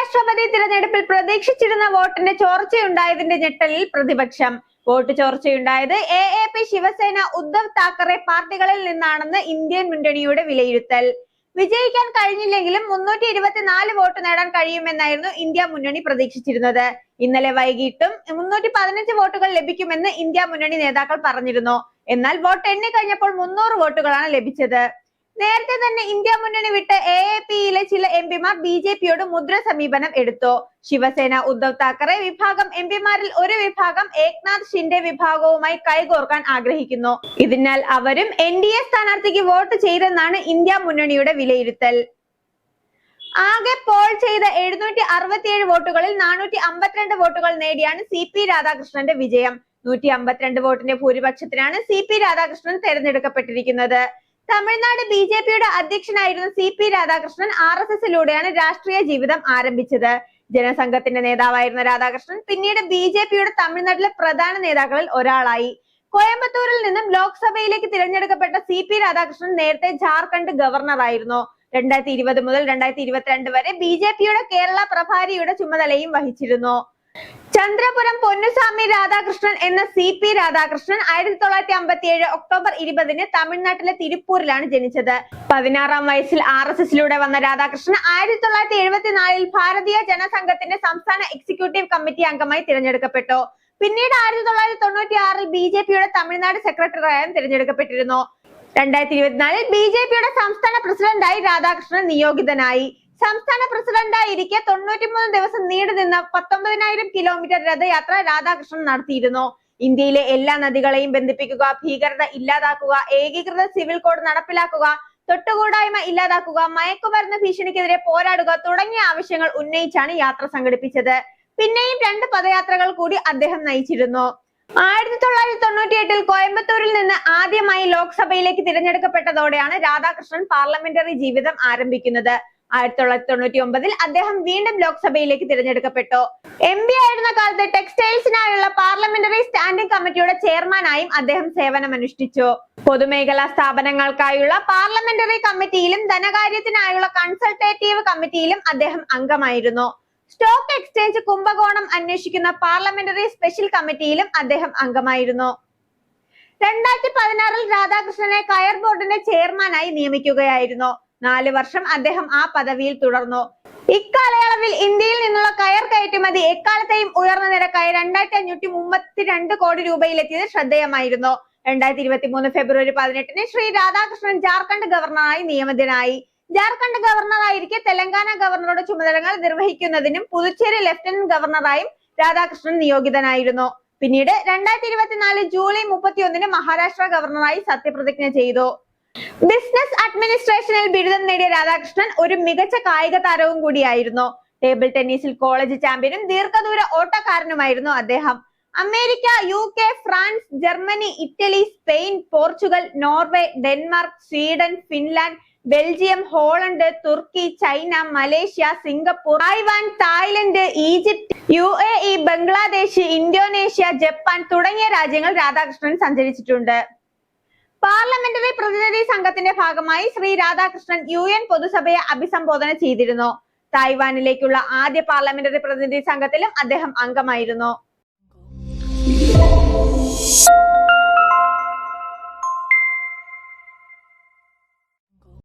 ഉപരാഷ്ട്രപതി തിരഞ്ഞെടുപ്പിൽ പ്രതീക്ഷിച്ചിരുന്ന വോട്ടിന്റെ ചോർച്ചയുണ്ടായതിന്റെ ഞെട്ടലിൽ പ്രതിപക്ഷം. വോട്ട് ചോർച്ചയുണ്ടായത് AAP, ശിവസേന, ഉദ്ധവ് താക്കറെ പാർട്ടികളിൽ നിന്നാണെന്ന് ഇന്ത്യൻ മുന്നണിയുടെ വിലയിരുത്തൽ. വിജയിക്കാൻ കഴിഞ്ഞില്ലെങ്കിലും 324 വോട്ട് നേടാൻ കഴിയുമെന്നായിരുന്നു ഇന്ത്യ മുന്നണി പ്രതീക്ഷിച്ചിരുന്നത്. ഇന്നലെ വൈകിട്ടും 315 വോട്ടുകൾ ലഭിക്കുമെന്ന് ഇന്ത്യ മുന്നണി നേതാക്കൾ പറഞ്ഞിരുന്നു. എന്നാൽ വോട്ട് എണ്ണി കഴിഞ്ഞപ്പോൾ 300 വോട്ടുകളാണ് ലഭിച്ചത്. നേരത്തെ തന്നെ ഇന്ത്യ മുന്നണി വിട്ട് AAPയിലെ ചില എംപിമാർ BJPയോട് മുദ്ര സമീപനം എടുത്തു. ശിവസേന, ഉദ്ധവ് താക്കറെ വിഭാഗം എംപിമാരിൽ ഒരു വിഭാഗം ഏക്നാഥ് ഷിൻഡെ വിഭാഗവുമായി കൈകോർക്കാൻ ആഗ്രഹിക്കുന്നു. ഇതിനാൽ അവരും NDA സ്ഥാനാർത്ഥിക്ക് വോട്ട് ചെയ്തെന്നാണ് ഇന്ത്യ മുന്നണിയുടെ വിലയിരുത്തൽ. ആകെ പോൾ ചെയ്ത 767 വോട്ടുകളിൽ 452 വോട്ടുകൾ നേടിയാണ് CP രാധാകൃഷ്ണന്റെ വിജയം. 152 വോട്ടിന്റെ ഭൂരിപക്ഷത്തിനാണ് CP രാധാകൃഷ്ണൻ തെരഞ്ഞെടുക്കപ്പെട്ടിരിക്കുന്നത്. തമിഴ്നാട് BJPയുടെ അധ്യക്ഷനായിരുന്ന CP രാധാകൃഷ്ണൻ RSSലൂടെയാണ് രാഷ്ട്രീയ ജീവിതം ആരംഭിച്ചത്. ജനസംഘത്തിന്റെ നേതാവായിരുന്ന രാധാകൃഷ്ണൻ പിന്നീട് BJPയുടെ തമിഴ്നാട്ടിലെ പ്രധാന നേതാക്കളിൽ ഒരാളായി. കോയമ്പത്തൂരിൽ നിന്നും ലോക്സഭയിലേക്ക് തിരഞ്ഞെടുക്കപ്പെട്ട CP രാധാകൃഷ്ണൻ നേരത്തെ ജാർഖണ്ഡ് ഗവർണറായിരുന്നു. 2020 മുതൽ 2022 വരെ BJPയുടെ കേരള പ്രഭാരിയുടെ ചുമതലയും വഹിച്ചിരുന്നു. ചന്ദ്രപുരം പൊന്നുസ്വാമി രാധാകൃഷ്ണൻ എന്ന CP രാധാകൃഷ്ണൻ 1957 ഒക്ടോബർ 20 തമിഴ്നാട്ടിലെ തിരുപ്പൂരിലാണ് ജനിച്ചത്. 16-ാം വയസ്സിൽ RSSലൂടെ വന്ന രാധാകൃഷ്ണൻ 1974 ഭാരതീയ ജനസംഘത്തിന്റെ സംസ്ഥാന എക്സിക്യൂട്ടീവ് കമ്മിറ്റി അംഗമായി തിരഞ്ഞെടുക്കപ്പെട്ടു. പിന്നീട് 1996 BJPയുടെ തമിഴ്നാട് സെക്രട്ടറിയായും തിരഞ്ഞെടുക്കപ്പെട്ടിരുന്നു. 2024 BJPയുടെ സംസ്ഥാന പ്രസിഡന്റായി രാധാകൃഷ്ണൻ നിയോഗിതനായി. സംസ്ഥാന പ്രസിഡന്റായിരിക്കെ 93 ദിവസം നീണ്ടുനിന്ന 19,000 കിലോമീറ്റർ രഥയാത്ര രാധാകൃഷ്ണൻ നടത്തിയിരുന്നു. ഇന്ത്യയിലെ എല്ലാ നദികളെയും ബന്ധിപ്പിക്കുക, ഭീകരത ഇല്ലാതാക്കുക, ഏകീകൃത സിവിൽ കോഡ് നടപ്പിലാക്കുക, തൊട്ടുകൂടായ്മ ഇല്ലാതാക്കുക, മയക്കുമരുന്ന് ഭീഷണിക്കെതിരെ പോരാടുക തുടങ്ങിയ ആവശ്യങ്ങൾ ഉന്നയിച്ചാണ് യാത്ര സംഘടിപ്പിച്ചത്. പിന്നെയും 2 പദയാത്രകൾ കൂടി അദ്ദേഹം നയിച്ചിരുന്നു. 1998 കോയമ്പത്തൂരിൽ നിന്ന് ആദ്യമായി ലോക്സഭയിലേക്ക് തിരഞ്ഞെടുക്കപ്പെട്ടതോടെയാണ് രാധാകൃഷ്ണൻ പാർലമെന്ററി ജീവിതം ആരംഭിക്കുന്നത്. 1999 അദ്ദേഹം വീണ്ടും ലോക്സഭയിലേക്ക് തിരഞ്ഞെടുക്കപ്പെട്ടു. MP ആയിരുന്ന കാലത്ത് ടെക്സ്റ്റൈൽസിനായുള്ള പാർലമെന്ററി സ്റ്റാൻഡിംഗ് കമ്മിറ്റിയുടെ ചെയർമാനായും അദ്ദേഹം സേവനമനുഷ്ഠിച്ചു. പൊതുമേഖലാ സ്ഥാപനങ്ങൾക്കായുള്ള പാർലമെന്ററി കമ്മിറ്റിയിലും ധനകാര്യത്തിനായുള്ള കൺസൾട്ടേറ്റീവ് കമ്മിറ്റിയിലും അദ്ദേഹം അംഗമായിരുന്നു. സ്റ്റോക്ക് എക്സ്ചേഞ്ച് കുംഭകോണം അന്വേഷിക്കുന്ന പാർലമെന്ററി സ്പെഷ്യൽ കമ്മിറ്റിയിലും അദ്ദേഹം അംഗമായിരുന്നു. 2016 രാധാകൃഷ്ണനെ കയർ ബോർഡിന്റെ ചെയർമാനായി നിയമിക്കുകയായിരുന്നു. 4 വർഷം അദ്ദേഹം ആ പദവിയിൽ തുടർന്നു. ഇക്കാലയളവിൽ ഇന്ത്യയിൽ നിന്നുള്ള കയർ കയറ്റുമതി എക്കാലത്തെയും ഉയർന്ന നിരക്കായി 2532 കോടി രൂപയിലെത്തിയത് ശ്രദ്ധേയമായിരുന്നു. 2023 ഫെബ്രുവരി 18 ശ്രീ രാധാകൃഷ്ണൻ ജാർഖണ്ഡ് ഗവർണറായി നിയമിതനായി. ജാർഖണ്ഡ് ഗവർണറായിരിക്കെ തെലങ്കാന ഗവർണറുടെ ചുമതലകൾ നിർവഹിക്കുന്നതിനും പുതുച്ചേരി ലഫ്റ്റനന്റ് ഗവർണറായും രാധാകൃഷ്ണൻ നിയോഗിതനായിരുന്നു. പിന്നീട് 2024 ജൂലൈ 31 മഹാരാഷ്ട്ര ഗവർണറായി സത്യപ്രതിജ്ഞ ചെയ്തു. ബിസിനസ് അഡ്മിനിസ്ട്രേഷനിൽ ബിരുദം നേടിയ രാധാകൃഷ്ണൻ ഒരു മികച്ച കായിക താരവും കൂടിയായിരുന്നു. ടേബിൾ ടെന്നീസിൽ കോളേജ് ചാമ്പ്യനും ദീർഘദൂര ഓട്ടക്കാരനുമായിരുന്നു അദ്ദേഹം. America, UK, France, Germany, Italy, Spain, Portugal, Norway, Denmark, Sweden, Finland, Belgium, Holland, Turkey, China, Malaysia, Singapore, Taiwan, Thailand, Egypt, UAE, Bangladesh, Indonesia, Japan തുടങ്ങിയ രാജ്യങ്ങൾ രാധാകൃഷ്ണൻ സഞ്ചരിച്ചിട്ടുണ്ട്. പാർലമെന്ററി പ്രതിനിധി സംഘത്തിന്റെ ഭാഗമായി ശ്രീ രാധാകൃഷ്ണൻ UN പൊതുസഭയെ അഭിസംബോധന ചെയ്തിരുന്നു. തായ്വാനിലേക്കുള്ള ആദ്യ പാർലമെന്ററി പ്രതിനിധി സംഘത്തിലും അദ്ദേഹം അംഗമായിരുന്നു.